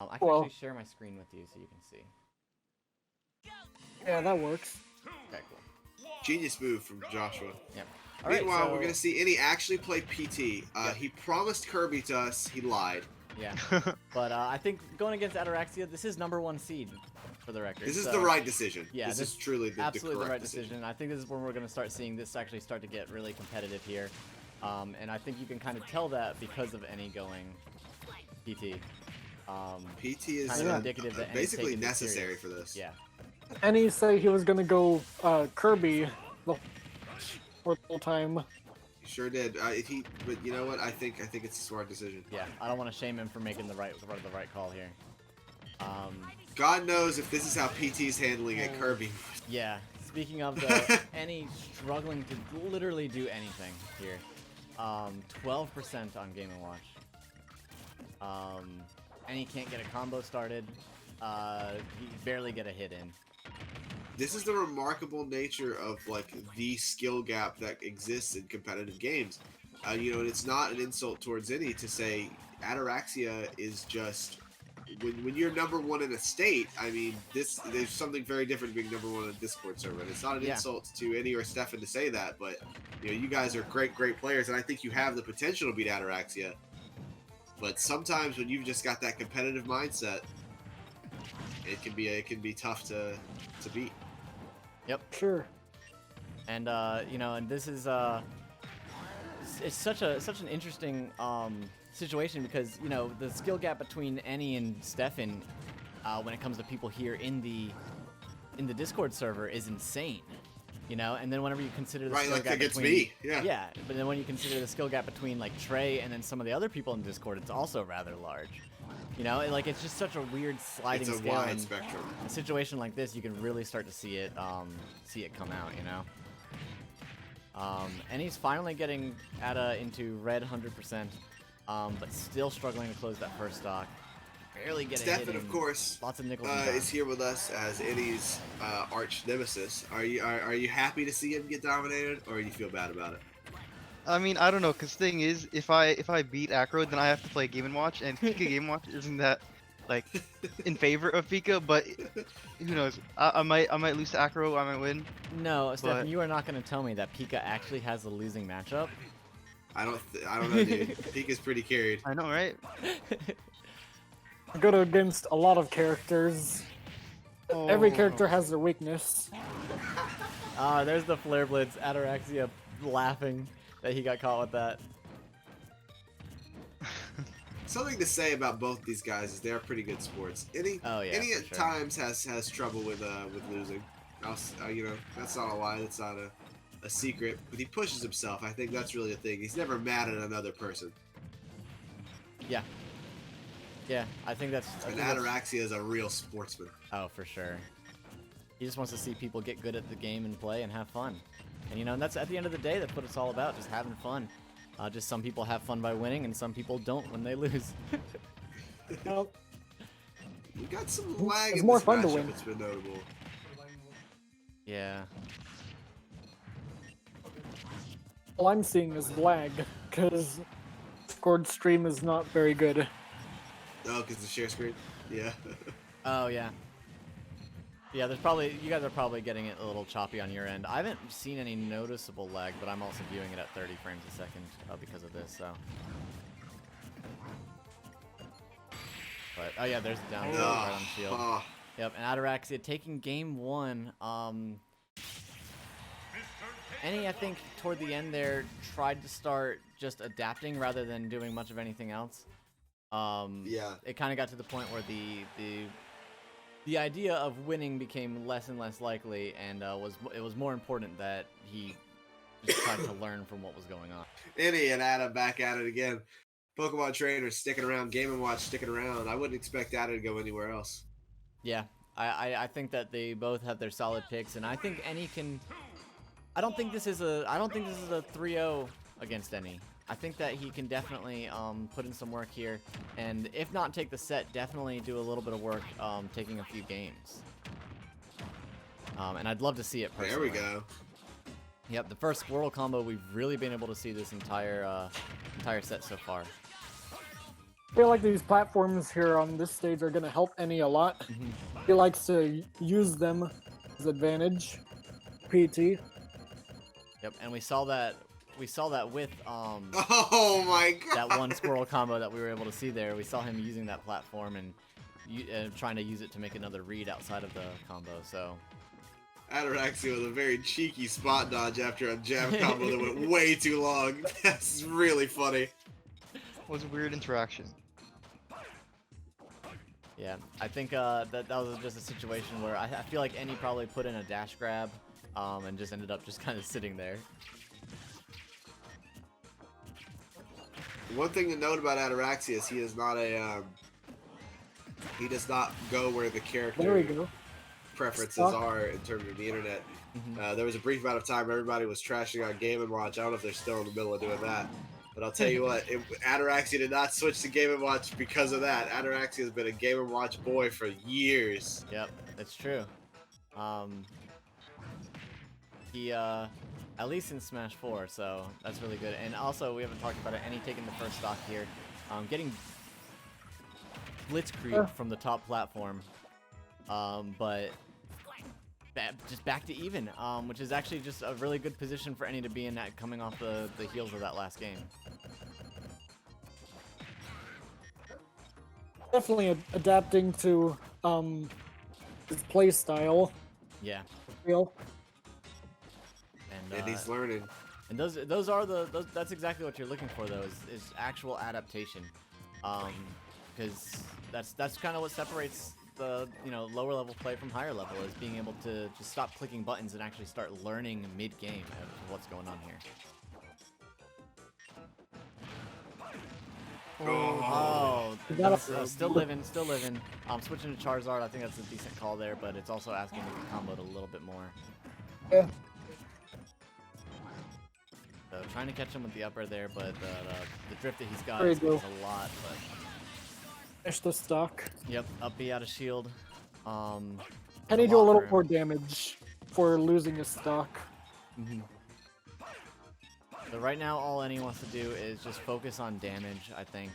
I can actually share my screen with you so you can see. Yeah, that works. Okay, cool. Genius move from Joshua. Yep. Meanwhile, we're gonna see Eni actually play PT. He promised Kirby to us. He lied. Yeah. But I think going against Ataraxia, this is #1 seed for the record. This is the right decision. Yeah, this is truly the absolutely the right decision. decision. I think this is when we're going to start seeing this actually start to get really competitive here. And I think you can kind of tell that because of Eni going PT. PT is kind of indicative that basically necessary for this. Yeah. Eni said he was gonna go Kirby the whole time. He sure did. But you know what? I think it's a smart decision. Yeah, I don't want to shame him for making the right call here. God knows if this is how PT's handling it, Kirby. Yeah. Speaking of the Eni struggling to literally do anything here. 12% on Game & Watch. Eni can't get a combo started. He barely get a hit in. This is the remarkable nature of like the skill gap that exists in competitive games. You know, and it's not an insult towards Eni to say Ataraxia is just when you're #1 in a state. I mean, there's something very different being #1 on a Discord server. And it's not an insult to Eni or Stefan to say that, but you know, you guys are great players, and I think you have the potential to beat Ataraxia. But sometimes when you've just got that competitive mindset, it can be tough to beat. Yep. Sure. And you know, and this is it's such an interesting situation because you know the skill gap between Eni and Stefan when it comes to people here in the Discord server is insane. You know, and then whenever you consider the skill gap between me, but then when you consider the skill gap between like Trey and then some of the other people in Discord, it's also rather large. You know, like it's just such a weird sliding it's a scale. wide spectrum. In a situation like this, you can really start to see it come out. You know. And he's finally getting Atta into red 100%, but still struggling to close that first stock. Barely getting hit. Stefan, of course, lots of nickels is here with us as Eni's arch nemesis. Are you happy to see him get dominated, or do you feel bad about it? I mean, I don't know, cause thing is, if I beat Acro, then I have to play Game & Watch, and Pika Game & Watch isn't that like in favor of Pika, but who knows? I might lose to Acro, I might win. No, Stefan, you are not going to tell me that Pika actually has a losing matchup. I don't know, dude. Pika's pretty carried. I know, right? I go against a lot of characters. Every character has their weakness. There's the Flare Blitz. Ataraxia laughing that he got caught with that. Something to say about both these guys is they're pretty good sports. Eni at times has trouble with losing. You know, that's not a lie. That's not a secret. But he pushes himself. I think that's really the thing. He's never mad at another person. Yeah. Yeah, I think that's... And Ataraxia is a real sportsman. Oh, for sure. He just wants to see people get good at the game and play and have fun. And, you know, and that's, at the end of the day, that's what it's all about, just having fun. Just some people have fun by winning, and some people don't when they lose. Nope. We got some lag it's in more this fun to matchup. win. It's been notable. Yeah. All I'm seeing is lag, because Discord stream is not very good. Oh, because the share screen? Yeah. Oh, yeah. Yeah, there's probably... You guys are probably getting it a little choppy on your end. I haven't seen any noticeable lag, but I'm also viewing it at 30 frames a second because of this, so... But, oh yeah, there's the down right on the shield. Yep, and Ataraxia taking game 1. Eni, I think, toward the end there, tried to start just adapting rather than doing much of anything else. Yeah. It kind of got to the point where the idea of winning became less and less likely, and it was more important that he just tried to learn from what was going on. Eni and Atta back at it again. Pokemon trainers sticking around, Game & Watch sticking around. I wouldn't expect Atta to go anywhere else. Yeah, I think that they both have their solid picks, and I think Eni can... I don't think this is a 3-0 against Eni. I think that he can definitely put in some work here, and if not take the set, definitely do a little bit of work taking a few games. And I'd love to see it personally. There we go. Yep, the first Squirrel combo we've really been able to see this entire set so far. I feel like these platforms here on this stage are gonna help Eni a lot. Mhm. He likes to use them as advantage. PT. Yep, and we saw that with Oh my god. that one squirrel combo that we were able to see there. We saw him using that platform and trying to use it to make another read outside of the combo. So Ataraxia with a very cheeky spot dodge after a jab combo that went way too long. That's really funny. Was a weird interaction. yeah, I think that was just a situation where I feel like Eni probably put in a dash grab and just ended up just kind of sitting there. One thing to note about Ataraxia is he is not a he does not go where the There we character go. preferences Stop. are in terms of the internet. Mhm. There was a brief amount of time everybody was trashing on Game & Watch. I don't know if they're still in the middle of doing that. But I'll tell you what, Ataraxia did not switch to Game & Watch because of that. Ataraxia has been a Game & Watch boy for years. Yep, that's true. He at least in Smash 4, so that's really good. And also, we haven't talked about it. Eni taking the first stock here, getting blitzkrieg from the top platform, but just back to even, which is actually just a really good position for Eni to be in, that coming off the heels of that last game. Definitely adapting to his play style. Yeah, I feel. And he's learning. And those are that's exactly what you're looking for, though, is actual adaptation, because that's kind of what separates the lower level play from higher level, is being able to just stop clicking buttons and actually start learning mid game what's going on here. Oh, still living. Switching to Charizard, I think that's a decent call there, but it's also asking to be comboed a little bit more. Yeah. So trying to catch him with the upper there, but the drift that he's got There you is go. a lot. But Finish the stock. yep, up B out of shield. Can he do a little more damage for losing his stock? So right now, all Eni wants to do is just focus on damage, I think.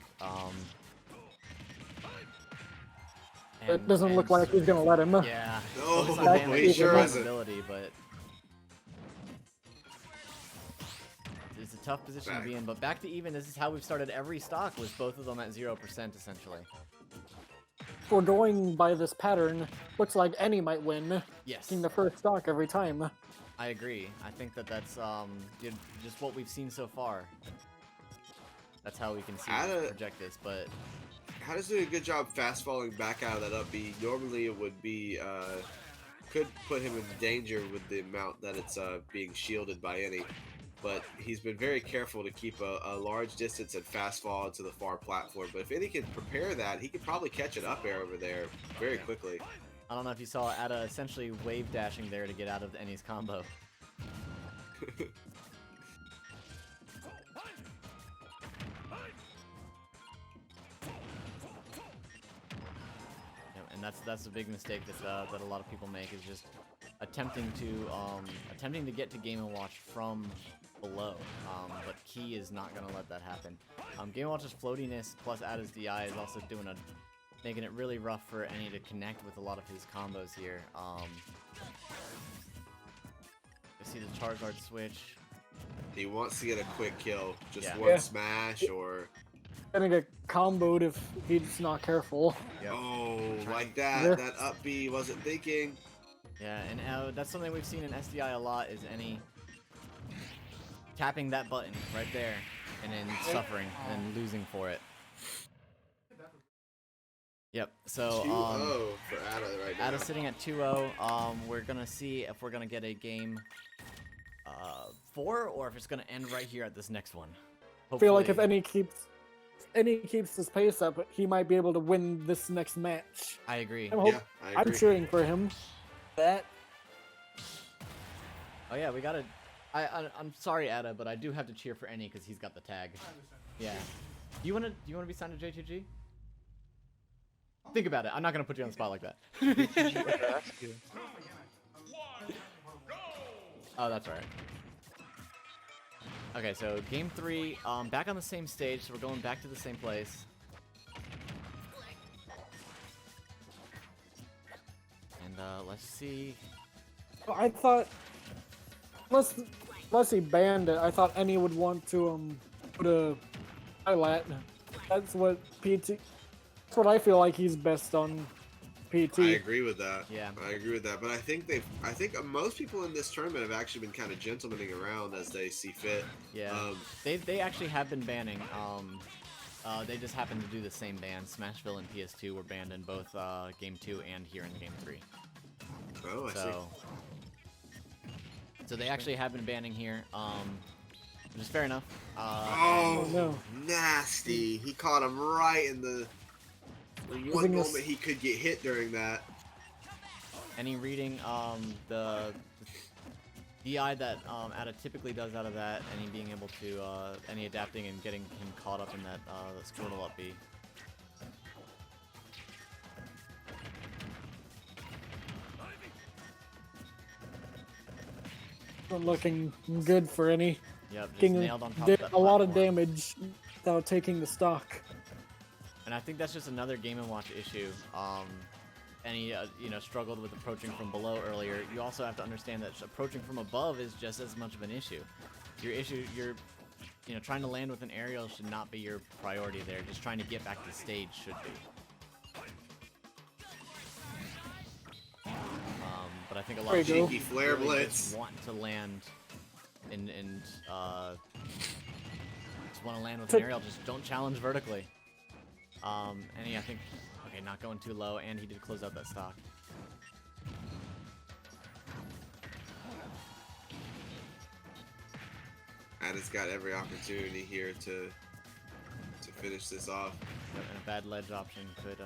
It doesn't look like he's gonna let him. Yeah. No, focus on he damage, sure and isn't. ability, but it's a tough position to be in. But back to even, this is how we've started every stock, with both of them at 0% essentially. If we're going by this pattern, looks like Eni might win. Yes. Taking the first stock every time. I agree. I think that's just what we've seen so far. That's how we can see project this, but Hada's doing a good job fast falling back out of that up B. Normally it would be could put him in danger with the amount that it's being shielded by Eni. But he's been very careful to keep a large distance and fast fall into the far platform. But if Eni can prepare that, he could probably catch an up air over there very quickly. I don't know if you saw Ada essentially wave dashing there to get out of Eni's combo. And that's a big mistake that a lot of people make, is just attempting to get to Game & Watch from below. But Key is not gonna let that happen. Game & Watch's floatiness plus Ada's DI is also making it really rough for Eni to connect with a lot of his combos here. You see the Charizard switch. He wants to get a quick kill, just Yeah. one smash or Gonna get comboed if he's not careful. Yep. oh, like that. Yeah. That up B wasn't thinking. Yeah, and that's something we've seen in SDI a lot, is Eni tapping that button right there and then suffering and losing for it. Yep. So 2-0 for Ada right now. Ada's sitting at 2-0. We're gonna see if we're gonna get a game 4 or if it's gonna end right here at this next one. I feel like if Hopefully- Eni keeps his pace up, he might be able to win this next match. I agree. Yeah, I agree. I'm cheering for him. That Oh yeah, we gotta. I'm sorry, Ada, but I do have to cheer for Eni because he's got the tag. Yeah. Do you wanna be signed to J2G? Think about it. I'm not gonna put you on the spot like that. Oh, that's alright. Okay, so game 3, back on the same stage, so we're going back to the same place. let's see. I thought, unless he banned it, I thought Eni would want to put a highlight. That's what PT. That's what I feel like he's best on. PT. I agree with that. Yeah. I agree with that. But I think most people in this tournament have actually been kind of gentlemaning around as they see fit. Yeah. They actually have been banning. They just happened to do the same ban. Smashville and PS2 were banned in both Game 2 and here in Game 3. Oh, I see. So they actually have been banning here, which is fair enough. Oh, no. Nasty. He caught him right in the one moment he could get hit during that. Any reading the DI that Ada typically does out of that, any being able to, any adapting and getting him caught up in that Squirtle up B. Not looking good for Eni. Yep, just King nailed on top did of that a lot of platform. damage without taking the stock. And I think that's just another Game & Watch issue. And he, struggled with approaching from below earlier. You also have to understand that approaching from above is just as much of an issue. You're trying to land with an aerial should not be your priority there. Just trying to get back to the stage should be. But I think a lot of people Cheeky flare really blitz. just want to land and just want to land with an aerial. Just don't challenge vertically. And I think, okay, not going too low, and he did close out that stock. Ada's got every opportunity here to finish this off. Yep, and a bad ledge option could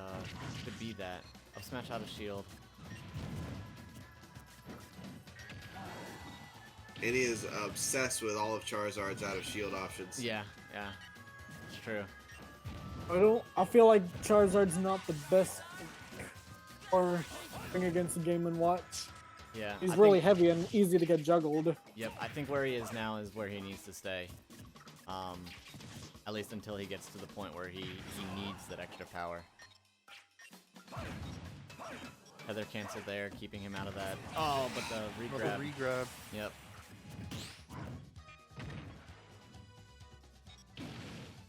be that. Up smash out of shield. And he is obsessed with all of Charizard's out of shield options. Yeah, it's true. I feel like Charizard's not the best for thing against the Game & Watch. Yeah. He's I really think, heavy and easy to get juggled. Yep, I think where he is now is where he needs to stay. At least until he gets to the point where he needs that extra power. Heather cancel there, keeping him out of that. Oh, but the regrab. Regrab. Yep.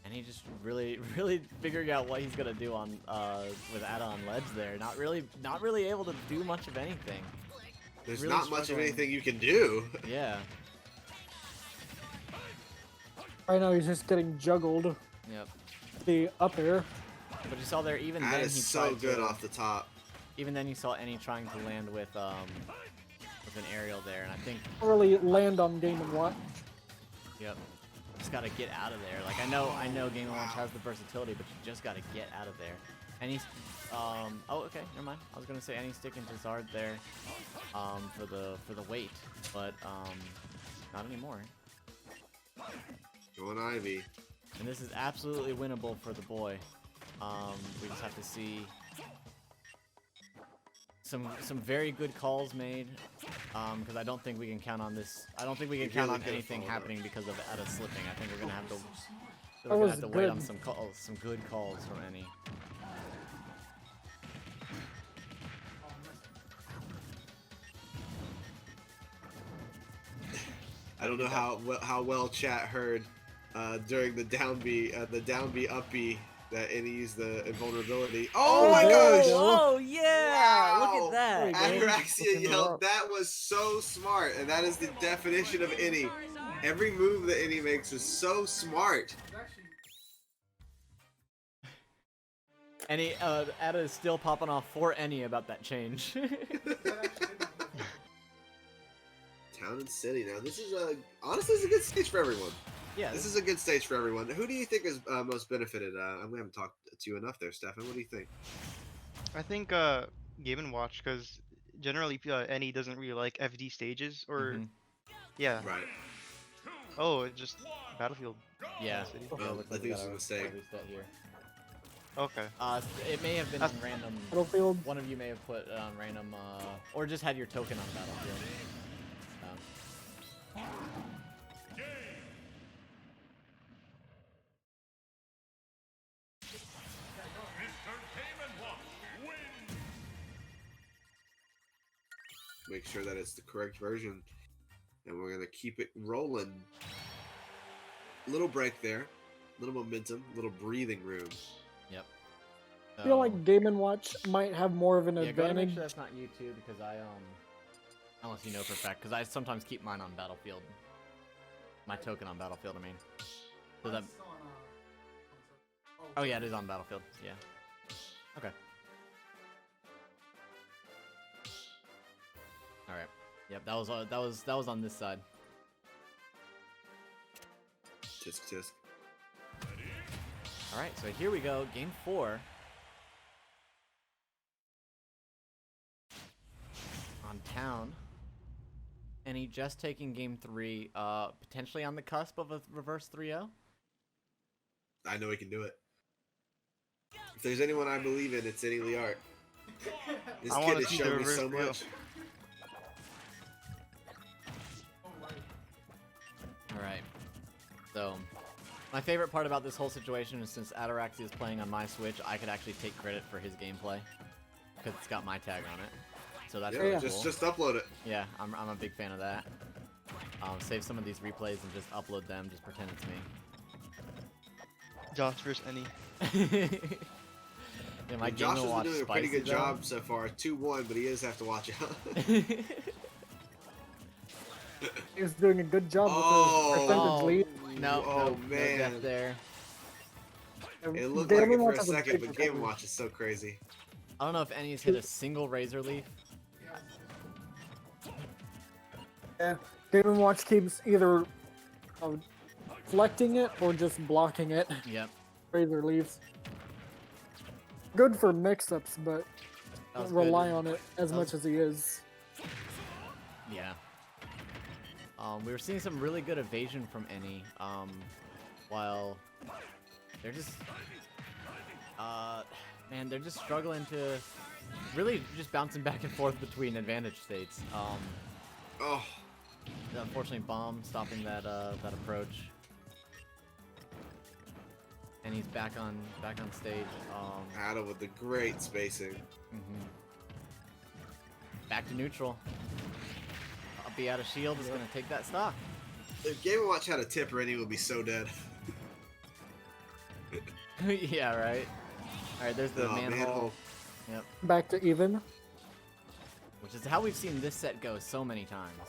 And he just really figuring out what he's gonna do on with Ada on ledge there. Not really able to do much of anything. There's Really not much of struggling. anything you can do. Yeah. Right now he's just getting juggled. Yep. The up air. But you saw there, even then Ada's he so tried good to, off the top. Even then you saw Eni trying to land with an aerial there, and I think, Don't really land on Game & Watch. yep, just gotta get out of there. Like I know Game & Watch has the versatility, but you just gotta get out of there. And he's, oh okay, never mind. I was gonna say Eni's sticking to Zard there, for the weight, but not anymore. Going Ivy. And this is absolutely winnable for the boy. We just have to see some very good calls made, because I don't think we can count on this. I don't think we can You count really on could've anything followed happening because of Ada slipping. I think we're gonna have to. That We're gonna was have to wait on good. some calls, some good calls from Eni. I don't know how well chat heard during the down B up B that Eni used the invulnerability. Oh, my there we gosh! go. Oh yeah! Wow. Look at that. There you go. Ataraxia Looking her yelled, up. that was so smart, and that is the definition of Eni. Every move that Eni makes is so smart. Eni, Ada is still popping off for Eni about that change. Town and City. Now, this is honestly, this is a good stage for everyone. Yeah. This is a good stage for everyone. Who do you think is most benefited? We haven't talked to you enough there, Stefan. What do you think? I think Game & Watch, because generally Eni doesn't really like FD stages, or Mhm. yeah. Right. Oh, it just Battlefield. Yeah. City. Oh, Yeah, looks I like think we it's a gotta mistake. reset here. Okay. It may have been on random. Battlefield. One of you may have put it on random, or just had your token on Battlefield. make sure that it's the correct version, and we're gonna keep it rolling. Little break there, little momentum, little breathing room. Yep. I feel like Game & Watch might have more of an yeah, go to make advantage. sure that's not YouTube because unless you know for a fact, because I sometimes keep mine on Battlefield. My token on Battlefield, I mean. So that. Oh yeah, it is on Battlefield. Yeah. Okay. All right. Yep, that was on this side. Tisk tisk. All right, so here we go, game 4. On town. And he just taking game 3, potentially on the cusp of a reverse 3-0. I know he can do it. If there's anyone I believe in, it's Eddie Liart. This I kid wanna has see the shown me reverse so 3-0. much. Alright. So, my favorite part about this whole situation is since Ataraxia is playing on my Switch, I could actually take credit for his gameplay. Because it's got my tag on it. So that's Yeah, really just cool. just upload it. Yeah, I'm a big fan of that. Save some of these replays and just upload them, just pretend it's me. Josh versus Eni. Yeah, my Josh Game & has Watch been doing a pretty spicy, good job so far. 2-1, but he does have to watch out. He was doing a good job Oh. with the percentage lead. No, Oh, no man. death there. It looked Game like it for Watch a has second, big but Game percentage. Watch is so crazy. I don't know if Ennie's hit a single Razor Leaf. Yeah, Game & Watch keeps either deflecting it or just blocking it. Yep. Razor leaves. Good for mix-ups, but That was don't rely good. on it as That much was- as he is. Yeah. We were seeing some really good evasion from Eni, while they're just, man, they're just struggling to really just bouncing back and forth between advantage states. Oh, Unfortunately, Bomb stopping that that approach, and he's back on stage. Adam with the great spacing. Back to neutral. I'll be out of shield. Is gonna take that stock. If Game & Watch had a tipper, Eddie would be so dead. Yeah, right. All right, there's the Oh, manhole. Yep. Back to even. Which is how we've seen this set go so many times.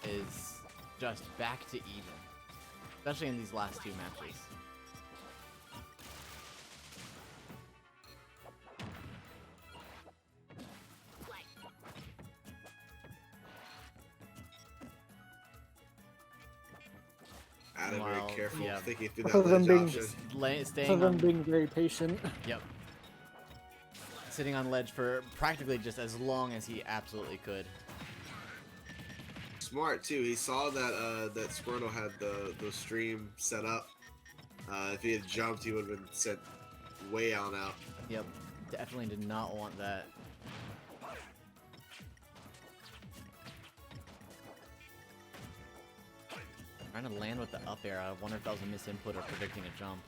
Is just back to even. Especially in these last 2 matches. Adam Wow, very careful, yeah. thinking through Both that of them ledge being option. Staying Some of them on. being very patient. Yep. Sitting on ledge for practically just as long as he absolutely could. Smart too. He saw that that Squirtle had the stream set up. If he had jumped, he would have been sent way on out. Yep. Definitely did not want that. Trying to land with the up air. I wonder if that was a misinput or predicting a jump.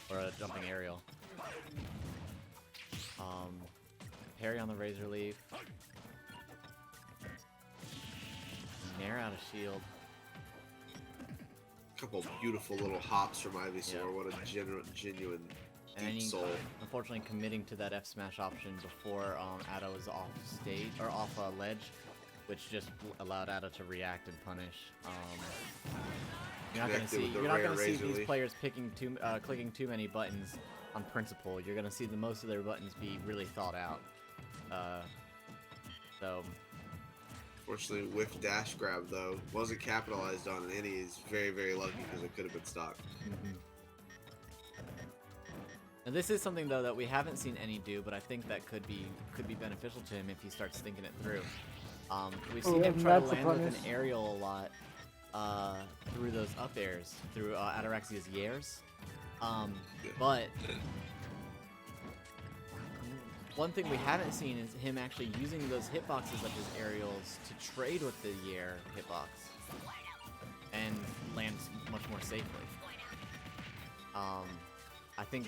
Or a jumping aerial. Parry on the Razor Leaf. Nair out of shield. Couple beautiful little hops from Ivysaur. Yeah. What a genuine And then deep he, soul. unfortunately, committing to that F smash option before Ada was off stage or off ledge, which just allowed Ada to react and punish. You're not gonna Connected see with the you're not rare gonna see Razor these Leaf. players clicking too many buttons on principle. You're gonna see the most of their buttons be really thought out. So Fortunately, whiff dash grab though wasn't capitalized on, and Eddie is very lucky because it could have been stock. And this is something though that we haven't seen any do, but I think that could be beneficial to him if he starts thinking it through. We've seen him and try to that's a land with an punish. aerial a lot through those up airs, through Ataraxia's Yairs. But one thing we haven't seen is him actually using those hitboxes of his aerials to trade with the Yair hitbox and land much more safely. I think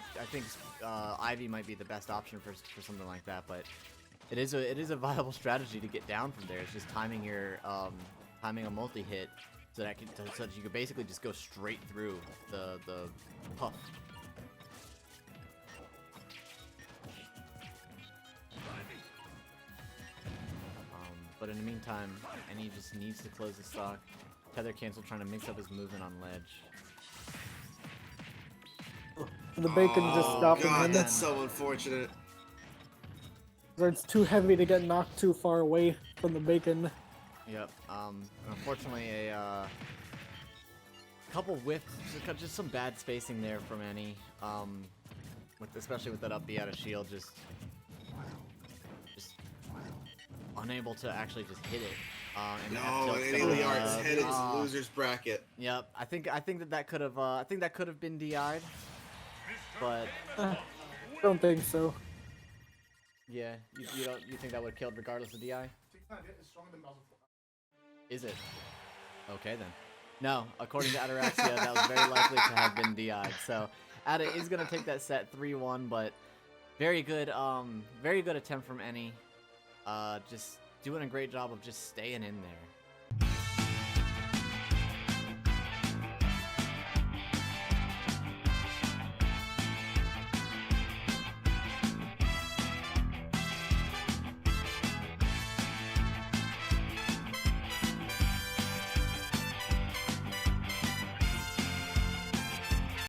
Ivy might be the best option for something like that, but It is a viable strategy to get down from there. It's just timing your timing a multi-hit so that so that you could basically just go straight through the puff. But in the meantime, Eni just needs to close the stock. Tether cancel, trying to mix up his movement on ledge. The bacon just stopping God, him. that's so unfortunate. Or it's too heavy to get knocked too far away from the bacon. Yep. Unfortunately, a couple whiffs, just some bad spacing there from Eni. Especially with that up B out of shield, just unable to actually just hit it. And No, and Eni's headed to loser's bracket. Yep. I think that could have been DI'd, but Don't think so. yeah, you think that would have killed regardless of DI? Is it? Okay then. No, according to Ataraxia, that was very likely to have been DI'd. So Ata is gonna take that set 3-1, but very good attempt from Eni. Just doing a great job of just staying in there.